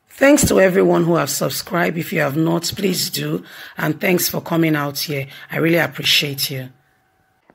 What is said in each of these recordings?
Thanks to everyone who have subscribed. If you have not, please do. And thanks for coming out here. I really appreciate you.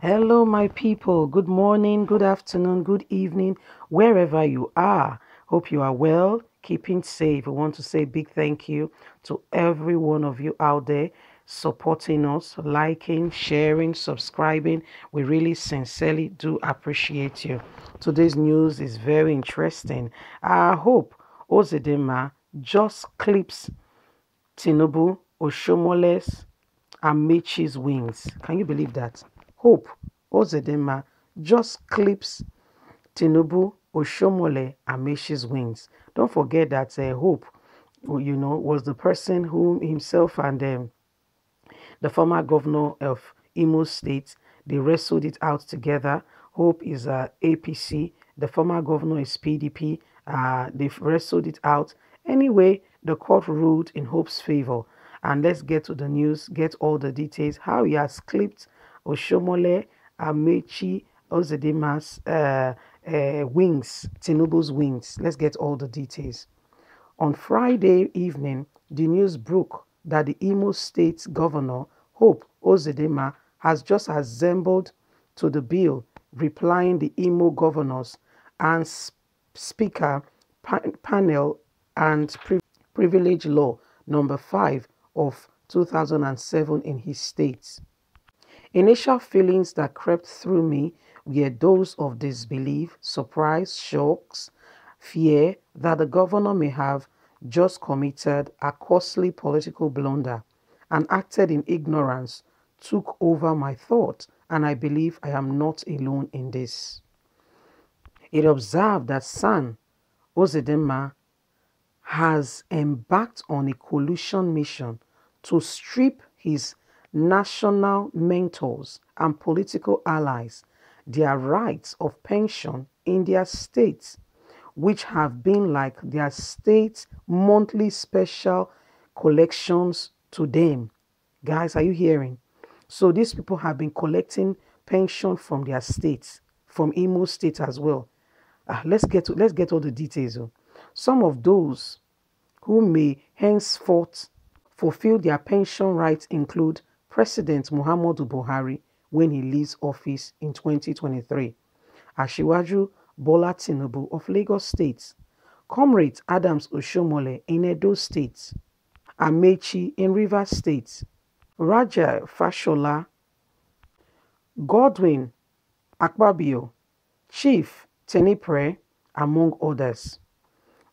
Hello, my people. Good morning, good afternoon, good evening, wherever you are. Hope you are well, keeping safe. We want to say a big thank you to every one of you out there supporting us, liking, sharing, subscribing. We really sincerely do appreciate you. Today's news is very interesting. I hope Ozedema just clips Tinubu, Oshomole's Amechi's wings. Can you believe that? Hope Ozedema just clips Tinubu, Oshomole, Amechi's wings. Don't forget that Hope, was the person who himself and the former governor of Imo State, they wrestled it out together. Hope is APC. The former governor is PDP. They've wrestled it out. Anyway, the court ruled in Hope's favor. And let's get to the news, get all the details. How he has clipped Oshomole, Amechi, Ozedema's wings, Tinubu's wings. Let's get all the details. On Friday evening, the news broke that the Imo State Governor, Hope Ozedema, has just assembled to the bill replying the Imo Governors and Speaker Panel and Privilege Law number 5 of 2007 in his state. Initial feelings that crept through me were those of disbelief, surprise, shocks, fear that the governor may have just committed a costly political blunder and acted in ignorance took over my thought, and I believe I am not alone in this. It observed that San Ozedema has embarked on a collusion mission to strip his national mentors and political allies their rights of pension in their states, which have been like their state monthly special collections to them. Guys, are you hearing? So these people have been collecting pension from their states, from Imo State as well. Let's get all the details. Some of those who may henceforth fulfill their pension rights include President Muhammadu Buhari when he leaves office in 2023, Asiwaju Bola Tinubu of Lagos State, Comrade Adams Oshomole in Edo State, Amechi in Rivers State, Raja Fashola, Godwin Akpabio, Chief Tenipre, among others.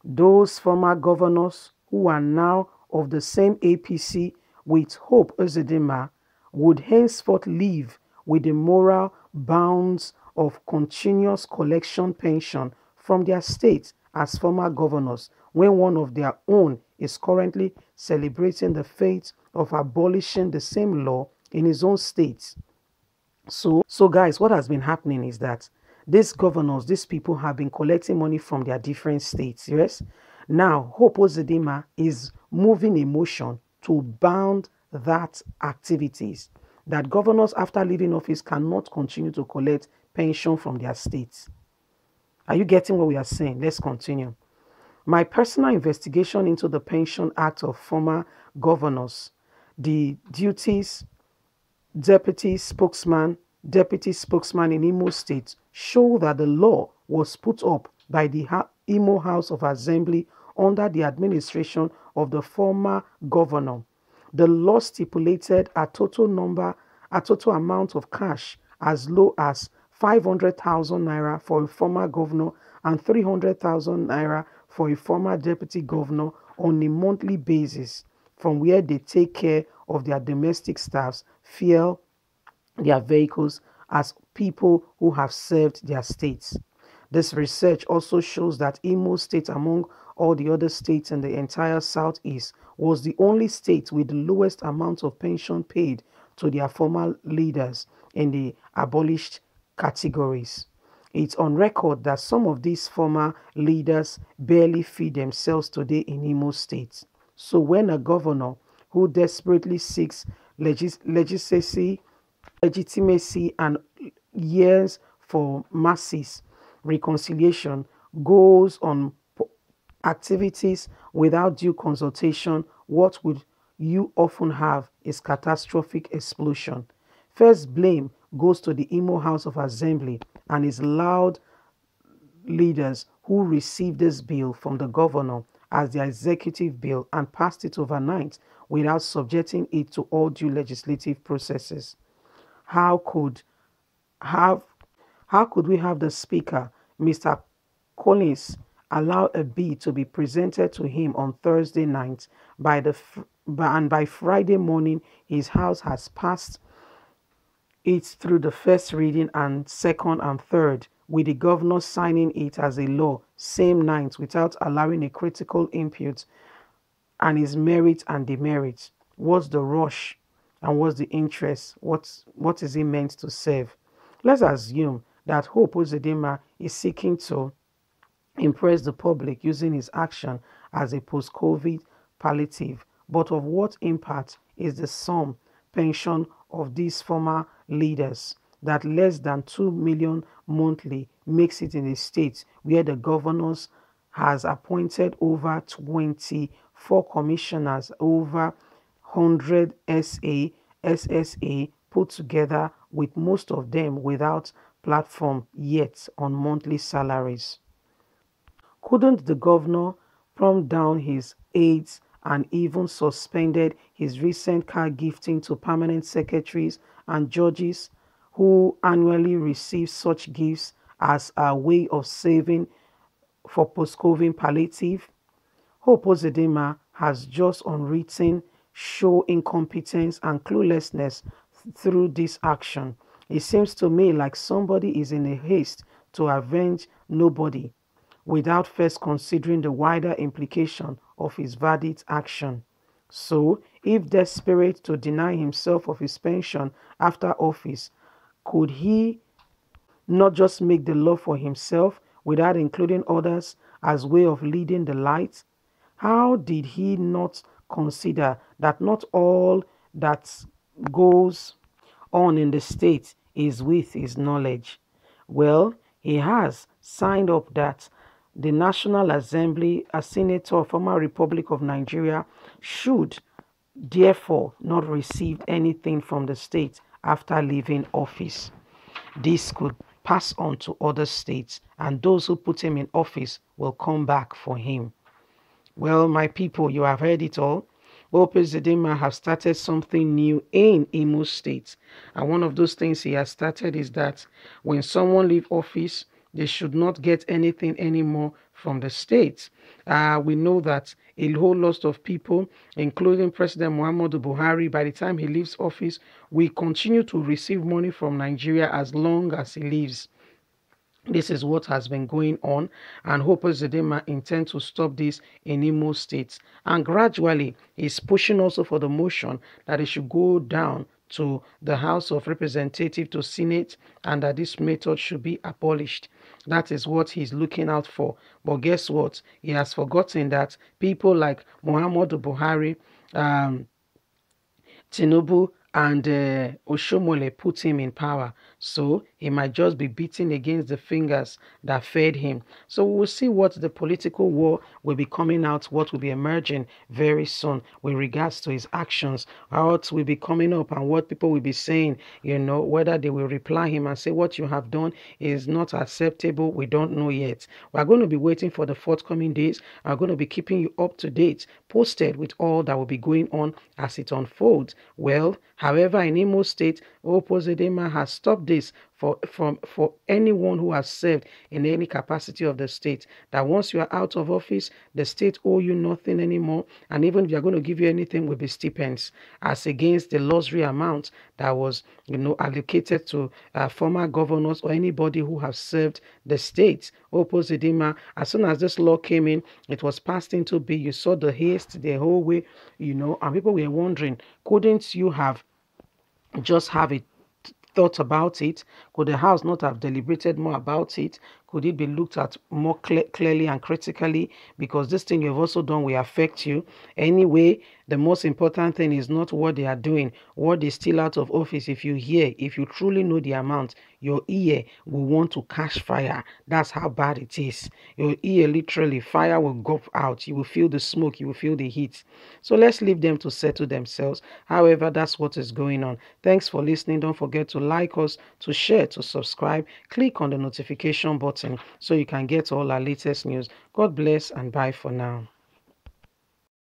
Those former governors who are now of the same APC with Hope Ozedema would henceforth live with the moral bounds of continuous collection pension from their state as former governors when one of their own is currently celebrating the fate of abolishing the same law in his own state. So guys, what has been happening is that these governors, these people have been collecting money from their different states, yes? Now, Hope Ozedema is moving a motion to bound that activities, that governors after leaving office cannot continue to collect pension from their states. Are you getting what we are saying? Let's continue. My personal investigation into the Pension Act of former governors, the duties deputy spokesman in Imo State show that the law was put up by the Imo House of Assembly under the administration of the former governor. The law stipulated a total amount of cash as low as 500,000 naira for a former governor and 300,000 naira for a former deputy governor on a monthly basis, from where they take care of their domestic staffs, fuel their vehicles as people who have served their states. This research also shows that Imo State, among all the other states in the entire Southeast, was the only state with the lowest amount of pension paid to their former leaders in the abolished categories. It's on record that some of these former leaders barely feed themselves today in Imo State. So when a governor who desperately seeks legitimacy legitimacy and years for masses reconciliation goes on activities without due consultation, what would you often have is catastrophic explosion. First blame goes to the Imo House of Assembly and its loud leaders who received this bill from the governor as their executive bill and passed it overnight without subjecting it to all due legislative processes. How could have how could we have the speaker, Mr. Collins, allow a bill to be presented to him on Thursday night and by Friday morning his house has passed it through the first reading and second and third, with the governor signing it as a law same night without allowing a critical input and his merit and demerit. What's the rush and what's the interest? What is it meant to serve? Let's assume that Hope Uzodinma is seeking to impress the public using his action as a post-COVID palliative. But of what impact is the sum pension of these former leaders that less than 2 million monthly makes it in a state where the governors has appointed over 24 commissioners, over 100 SSA put together, with most of them without platform yet on monthly salaries? Couldn't the governor prompt down his aides and even suspended his recent car gifting to permanent secretaries and judges who annually receive such gifts as a way of saving for post-COVID palliative? Hope Uzodinma has just unwritten show incompetence and cluelessness through this action. It seems to me like somebody is in a haste to avenge nobody without first considering the wider implication of his verdict action. So, if desperate to deny himself of his pension after office, could he not just make the law for himself without including others as way of leading the light? How did he not consider that not all that goes on in the state is with his knowledge? Well, he has signed up that the National Assembly, a senator, former Republic of Nigeria, should therefore not receive anything from the state after leaving office. This could pass on to other states, and those who put him in office will come back for him. Well, my people, you have heard it all. Hope Uzodinma have started something new in Imo State. And one of those things he has started is that when someone leaves office, they should not get anything anymore from the state. We know that a whole lot of people, including President Muhammadu Buhari, by the time he leaves office, will continue to receive money from Nigeria as long as he lives. This is what has been going on, and Hope Uzodinma intends to stop this in Imo State. And gradually, he's pushing also for the motion that it should go down to the House of Representatives, to Senate, and that this method should be abolished. That is what he's looking out for. But guess what? He has forgotten that people like Muhammadu Buhari, Tinubu, and Oshomole put him in power. So he might just be beating against the fingers that fed him. So we will see what the political war will be coming out, what will be emerging very soon with regards to his actions, what will be coming up and what people will be saying, whether they will reply him and say what you have done is not acceptable. We don't know yet. We're going to be waiting for the forthcoming days. I'm going to be keeping you up to date, posted with all that will be going on as it unfolds. Well, however, in Imo State, Hope Uzodinma has stopped this for anyone who has served in any capacity of the state, that once you are out of office, the state owe you nothing anymore, and even if they are going to give you anything, will be stipends, as against the luxury amount that was allocated to former governors or anybody who have served the state. Hope Uzodinma, as soon as this law came in, it was passed into bill. You saw the haste the whole way, and people were wondering, couldn't you have just have it thought about it? Could the House not have deliberated more about it? Could it be looked at more clearly and critically? Because this thing you've also done will affect you. Anyway, the most important thing is not what they are doing, what they steal out of office. If you truly know the amount, your ear will want to catch fire. That's how bad it is. Your ear, literally, fire will go out. You will feel the smoke, you will feel the heat. So let's leave them to settle themselves. However, that's what is going on. Thanks for listening. Don't forget to like us, to share, to subscribe. Click on the notification button so you can get all our latest news. God bless and bye for now.